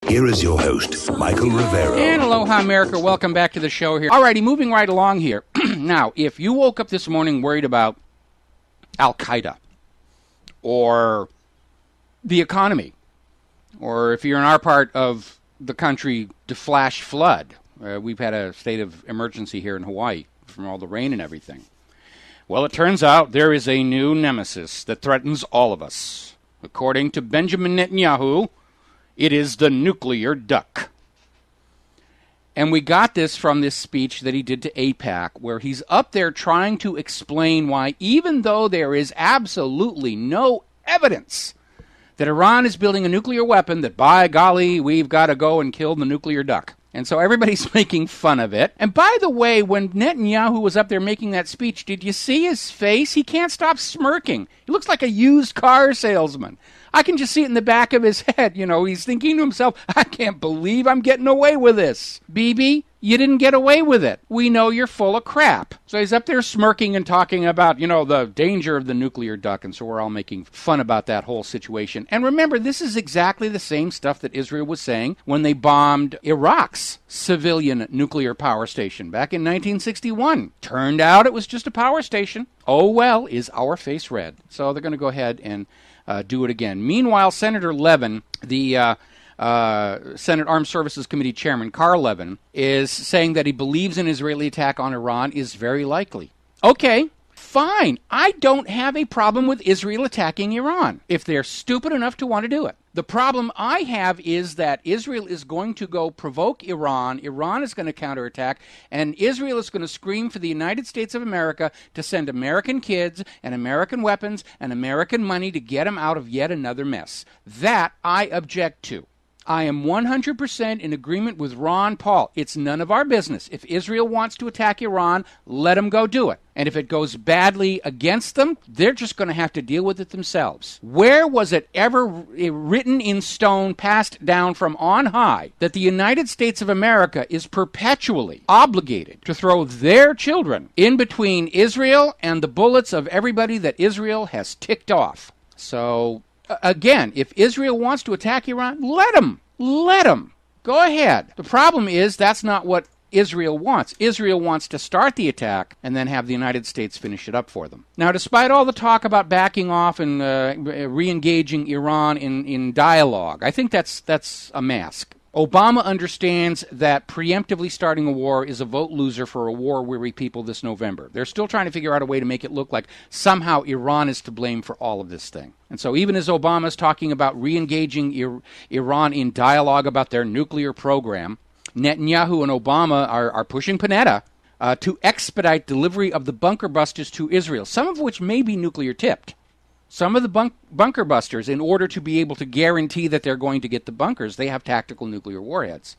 Here is your host, Michael Rivero. And aloha, America. Welcome back to the show here. Alrighty, moving right along here. Now, if you woke up this morning worried about Al-Qaeda or the economy, or if you're in our part of the country, the flash flood, we've had a state of emergency here in Hawaii from all the rain and everything. Well, it turns out there is a new nemesis that threatens all of us. According to Benjamin Netanyahu, it is the nuclear duck. And we got this from this speech that he did to AIPAC, where he's up there trying to explain why, even though there is absolutely no evidence that Iran is building a nuclear weapon, that by golly, we've got to go and kill the nuclear duck. And so everybody's making fun of it. And by the way, when Netanyahu was up there making that speech, did you see his face? He can't stop smirking. He looks like a used car salesman. I can just see it in the back of his head. You know, he's thinking to himself, I can't believe I'm getting away with this. Bibi, you didn't get away with it. We know you're full of crap. So he's up there smirking and talking about, you know, the danger of the nuclear duck. And so we're all making fun about that whole situation. And remember, this is exactly the same stuff that Israel was saying when they bombed Iraq's civilian nuclear power station back in 1961. Turned out it was just a power station. Oh, well, is our face red? So they're going to go ahead and do it again. Meanwhile, Senator Levin, the Senate Armed Services Committee Chairman, Carl Levin, is saying that he believes an Israeli attack on Iran is very likely. Okay, fine. I don't have a problem with Israel attacking Iran if they're stupid enough to want to do it. The problem I have is that Israel is going to go provoke Iran. Iran is going to counterattack, and Israel is going to scream for the United States of America to send American kids and American weapons and American money to get them out of yet another mess. That I object to. I am 100% in agreement with Ron Paul. It's none of our business. If Israel wants to attack Iran, let them go do it. And if it goes badly against them, they're just going to have to deal with it themselves. Where was it ever written in stone, passed down from on high, that the United States of America is perpetually obligated to throw their children in between Israel and the bullets of everybody that Israel has ticked off? So again, if Israel wants to attack Iran, let them. Let them. Go ahead. The problem is that's not what Israel wants. Israel wants to start the attack and then have the United States finish it up for them. Now, despite all the talk about backing off and re-engaging Iran in dialogue, I think that's a mask. Obama understands that preemptively starting a war is a vote loser for a war-weary people this November. They're still trying to figure out a way to make it look like somehow Iran is to blame for all of this thing. And so even as Obama's talking about re-engaging Iran in dialogue about their nuclear program, Netanyahu and Obama are pushing Panetta to expedite delivery of the bunker busters to Israel, some of which may be nuclear-tipped. Some of the bunker busters, in order to be able to guarantee that they're going to get the bunkers, they have tactical nuclear warheads.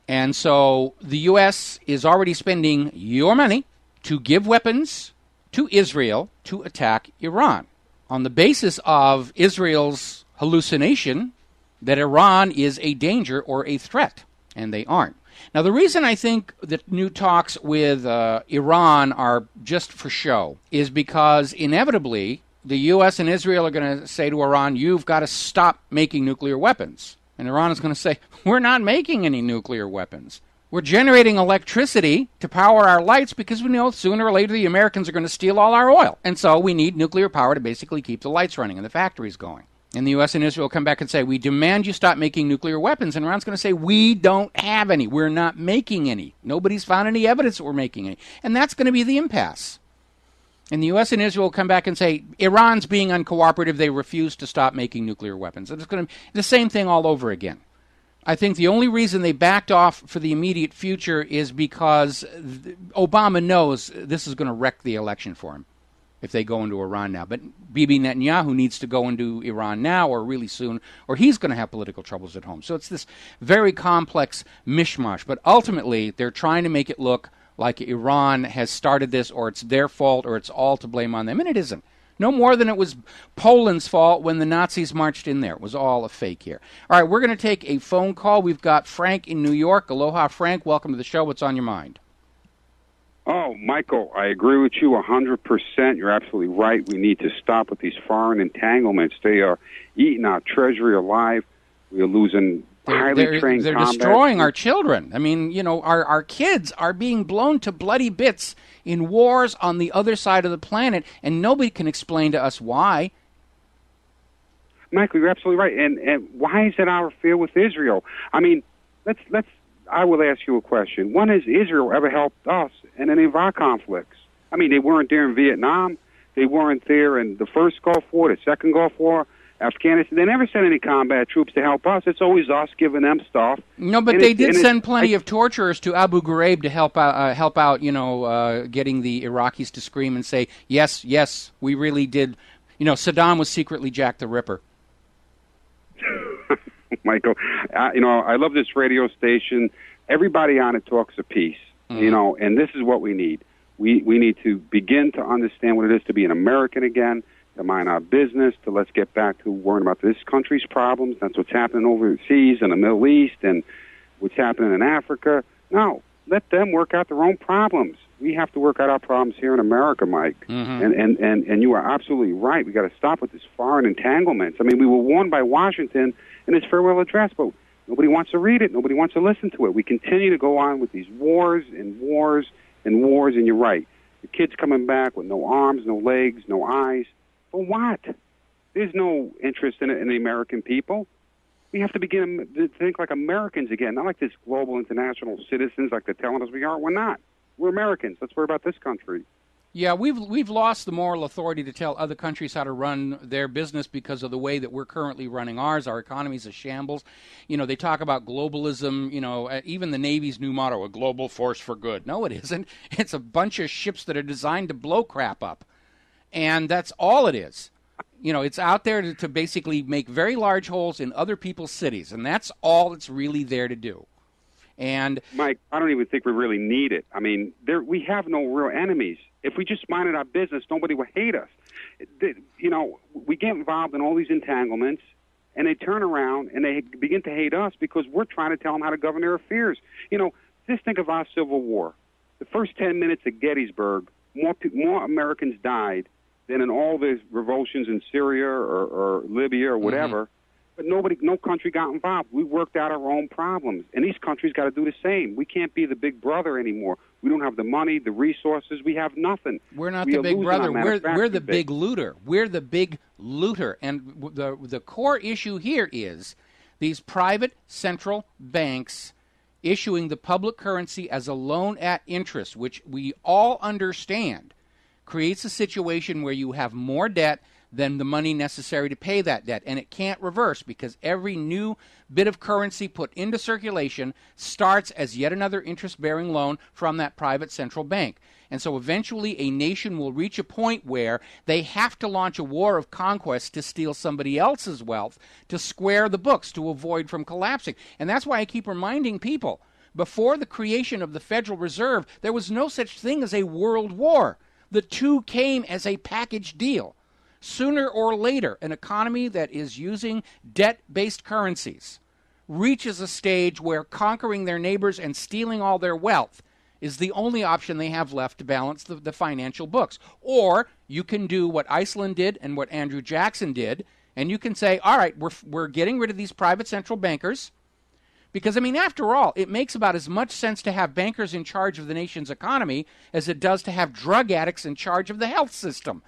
And so the U.S. is already spending your money to give weapons to Israel to attack Iran on the basis of Israel's hallucination that Iran is a danger or a threat, and they aren't. Now, the reason I think that new talks with Iran are just for show is because inevitably the U.S. and Israel are going to say to Iran, you've got to stop making nuclear weapons. And Iran is going to say, we're not making any nuclear weapons. We're generating electricity to power our lights because we know sooner or later the Americans are going to steal all our oil. And so we need nuclear power to basically keep the lights running and the factories going. And the U.S. and Israel come back and say, we demand you stop making nuclear weapons. And Iran's going to say, we don't have any. We're not making any. Nobody's found any evidence that we're making any. And that's going to be the impasse. And the U.S. and Israel come back and say, Iran's being uncooperative. They refuse to stop making nuclear weapons. It's going to be the same thing all over again. I think the only reason they backed off for the immediate future is because Obama knows this is going to wreck the election for him if they go into Iran now. But Bibi Netanyahu needs to go into Iran now or really soon, or he's going to have political troubles at home. So it's this very complex mishmash. But ultimately, they're trying to make it look like Iran has started this, or it's their fault, or it's all to blame on them. And it isn't. No more than it was Poland's fault when the Nazis marched in there. It was all a fake here. All right, we're going to take a phone call. We've got Frank in New York. Aloha, Frank. Welcome to the show. What's on your mind? Oh, Michael, I agree with you 100%. You're absolutely right. We need to stop with these foreign entanglements. They are eating our treasury alive. We are losing highly trained they're combat destroying troops. our children. I mean, you know, our kids are being blown to bloody bits in wars on the other side of the planet, and nobody can explain to us why. Michael, you're absolutely right. And why is it our fear with Israel? I mean, I will ask you a question. When has Israel ever helped us in any of our conflicts? I mean, they weren't there in Vietnam. They weren't there in the first Gulf War, the second Gulf War, Afghanistan. They never sent any combat troops to help us. It's always us giving them stuff. No, but they did send plenty of torturers to Abu Ghraib to help out. You know, getting the Iraqis to scream and say, "Yes, yes, we really did." You know, Saddam was secretly Jack the Ripper. Michael, you know, I love this radio station. Everybody on it talks of peace. You know, and this is what we need. We need to begin to understand what it is to be an American again, to mind our business, to let's get back to worrying about this country's problems. That's what's happening overseas in the Middle East and what's happening in Africa. No, let them work out their own problems. We have to work out our problems here in America, Mike. And you are absolutely right. We got to stop with this foreign entanglements. I mean, we were warned by Washington in his farewell address, but nobody wants to read it. Nobody wants to listen to it. We continue to go on with these wars and wars and wars, and you're right. The kids coming back with no arms, no legs, no eyes. For what? There's no interest in it in the American people. We have to begin to think like Americans again, not like this global international citizens like they're telling us we are. We're not. We're Americans. Let's worry about this country. Yeah, we've lost the moral authority to tell other countries how to run their business because of the way that we're currently running ours. Our economy's a shambles. You know, they talk about globalism, you know, even the Navy's new motto, a global force for good. No, it isn't. It's a bunch of ships that are designed to blow crap up. And that's all it is. You know, it's out there to basically make very large holes in other people's cities, and that's all it's really there to do. And Mike, I don't even think we really need it. I mean, we have no real enemies. If we just minded our business, nobody would hate us. You know, we get involved in all these entanglements, and they turn around and they begin to hate us because we're trying to tell them how to govern their affairs. You know, just think of our Civil War. The first 10 minutes at Gettysburg, more Americans died than in all the revulsions in Syria or Libya or whatever. But no country got involved. We worked out our own problems. And these countries got to do the same. We can't be the big brother anymore. We don't have the money, the resources. We have nothing. We're not the big brother. We're the big looter. We're the big looter. And the core issue here is these private central banks issuing the public currency as a loan at interest, which we all understand creates a situation where you have more debt than the money necessary to pay that debt. And it can't reverse because every new bit of currency put into circulation starts as yet another interest-bearing loan from that private central bank. And so eventually a nation will reach a point where they have to launch a war of conquest to steal somebody else's wealth to square the books, to avoid from collapsing. And that's why I keep reminding people, before the creation of the Federal Reserve, there was no such thing as a world war. The two came as a package deal. Sooner or later, an economy that is using debt-based currencies reaches a stage where conquering their neighbors and stealing all their wealth is the only option they have left to balance the financial books. Or you can do what Iceland did and what Andrew Jackson did, and you can say, all right, we're getting rid of these private central bankers. Because, I mean, after all, it makes about as much sense to have bankers in charge of the nation's economy as it does to have drug addicts in charge of the health system.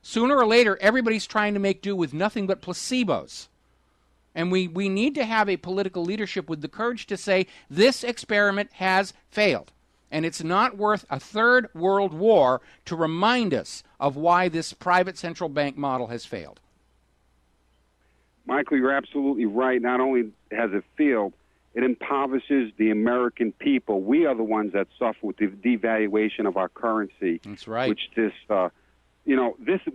Sooner or later, everybody's trying to make do with nothing but placebos. And we need to have a political leadership with the courage to say, this experiment has failed. And it's not worth a third world war to remind us of why this private central bank model has failed. Michael, you're absolutely right. Not only has it failed, it impoverishes the American people. We are the ones that suffer with the devaluation of our currency. That's right. Which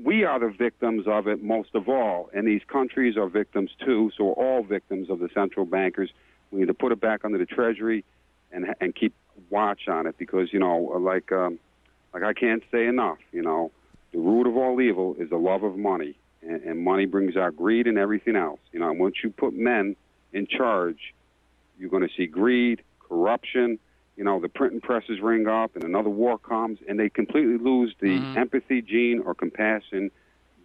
we are the victims of it most of all, and these countries are victims too. So we're all victims of the central bankers. We need to put it back under the Treasury and keep watch on it because like I can't say enough. The root of all evil is the love of money, and money brings out greed and everything else. And once you put men in charge, you're going to see greed, corruption. The printing presses ring up and another war comes, and they completely lose the empathy gene or compassion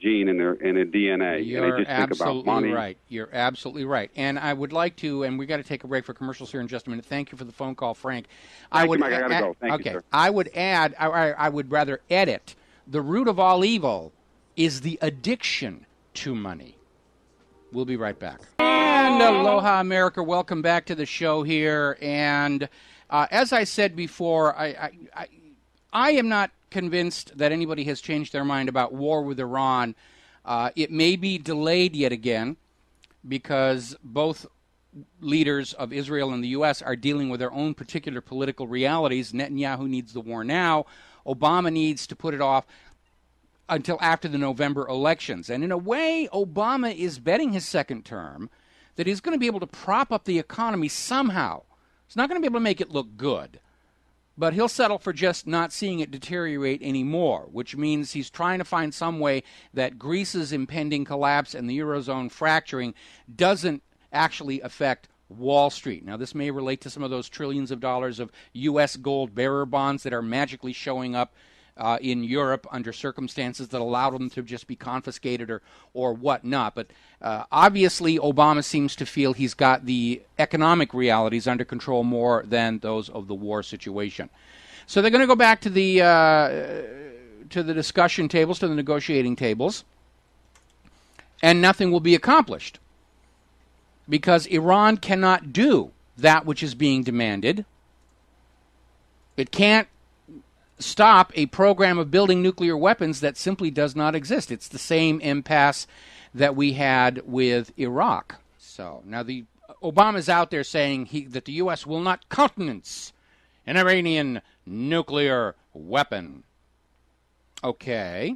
gene in their DNA. You're and they just think about money. right. You're absolutely right. And I would like to, and we got to take a break for commercials here in just a minute. Thank you for the phone call, Frank. Thank you, Mike. I got to go. Thank you, sir. I would add, I would rather edit, the root of all evil is the addiction to money. We'll be right back. And aloha, America. Welcome back to the show here. And as I said before, I am not convinced that anybody has changed their mind about war with Iran. It may be delayed yet again because both leaders of Israel and the U.S. are dealing with their own particular political realities. Netanyahu needs the war now. Obama needs to put it off until after the November elections. And in a way, Obama is betting his second term that he's going to be able to prop up the economy somehow. He's not going to be able to make it look good, but he'll settle for just not seeing it deteriorate anymore, which means he's trying to find some way that Greece's impending collapse and the Eurozone fracturing doesn't actually affect Wall Street. Now, this may relate to some of those trillions of dollars of U.S. gold bearer bonds that are magically showing up in Europe under circumstances that allow them to just be confiscated or whatnot. But obviously, Obama seems to feel he's got the economic realities under control more than those of the war situation. So they're going to go back to the discussion tables, to the negotiating tables, and nothing will be accomplished because Iran cannot do that which is being demanded. It can't stop a program of building nuclear weapons that simply does not exist. It's the same impasse that we had with Iraq. So now Obama's out there saying that the U.S. will not countenance an Iranian nuclear weapon. Okay.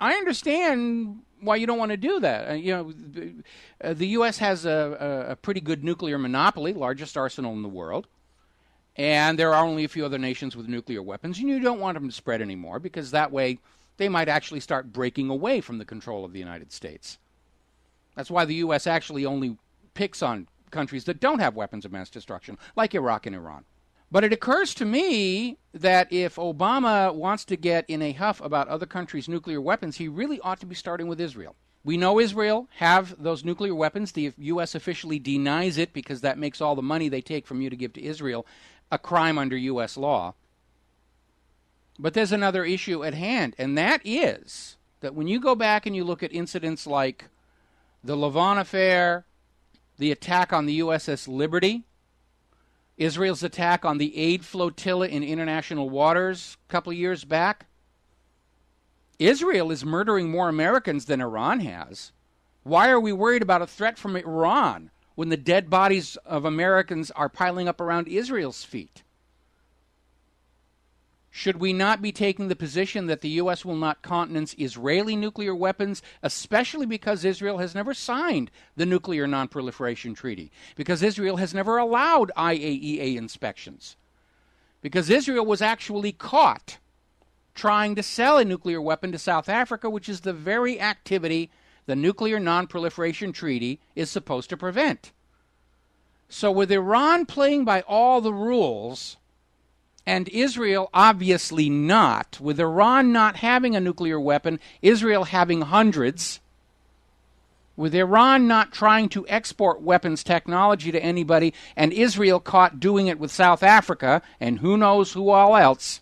I understand why you don't want to do that. The U.S. has a pretty good nuclear monopoly, largest arsenal in the world. And there are only a few other nations with nuclear weapons, and you don't want them to spread anymore because that way they might actually start breaking away from the control of the United States. That's why the U.S. actually only picks on countries that don't have weapons of mass destruction, like Iraq and Iran. But it occurs to me that if Obama wants to get in a huff about other countries' nuclear weapons, he really ought to be starting with Israel. We know Israel have those nuclear weapons. The U.S. officially denies it because that makes all the money they take from you to give to Israel a crime under U.S. law. But there's another issue at hand, and that is that when you go back and you look at incidents like the Lavon affair, the attack on the USS Liberty, Israel's attack on the aid flotilla in international waters a couple of years back, Israel is murdering more Americans than Iran has. Why are we worried about a threat from Iran when the dead bodies of Americans are piling up around Israel's feet? Should we not be taking the position that the U.S. will not countenance Israeli nuclear weapons, especially because Israel has never signed the Nuclear Non-Proliferation Treaty, because Israel has never allowed IAEA inspections, because Israel was actually caught trying to sell a nuclear weapon to South Africa, which is the very activity the Nuclear Non-Proliferation Treaty is supposed to prevent. So with Iran playing by all the rules, and Israel obviously not, with Iran not having a nuclear weapon, Israel having hundreds, with Iran not trying to export weapons technology to anybody, and Israel caught doing it with South Africa, and who knows who all else,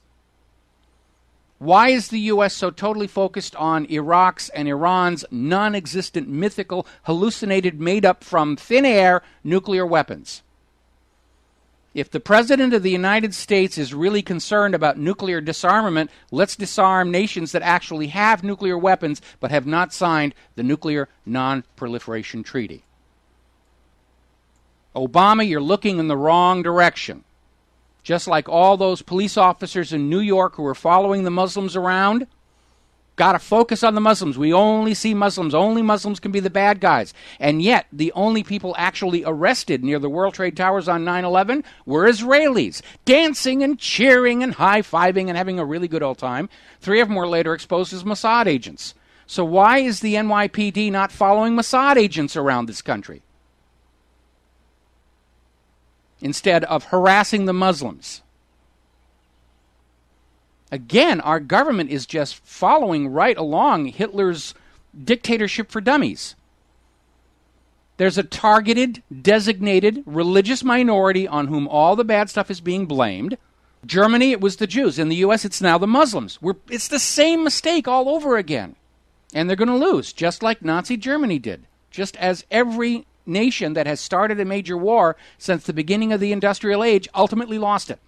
why is the U.S. so totally focused on Iraq's and Iran's non-existent, mythical, hallucinated, made-up from thin air nuclear weapons? If the President of the United States is really concerned about nuclear disarmament, let's disarm nations that actually have nuclear weapons but have not signed the Nuclear Non-Proliferation Treaty. Obama, you're looking in the wrong direction. Just like all those police officers in New York who are following the Muslims around, got to focus on the Muslims. We only see Muslims. Only Muslims can be the bad guys. And yet, the only people actually arrested near the World Trade Towers on 9/11 were Israelis, dancing and cheering and high-fiving and having a really good old time. 3 of them were later exposed as Mossad agents. So why is the NYPD not following Mossad agents around this country instead of harassing the Muslims? Again, our government is just following right along Hitler's dictatorship for dummies. There's a targeted, designated religious minority on whom all the bad stuff is being blamed. Germany, it was the Jews. In the U.S., it's now the Muslims. It's the same mistake all over again. And they're going to lose, just like Nazi Germany did. Just as every nation that has started a major war since the beginning of the industrial age ultimately lost it.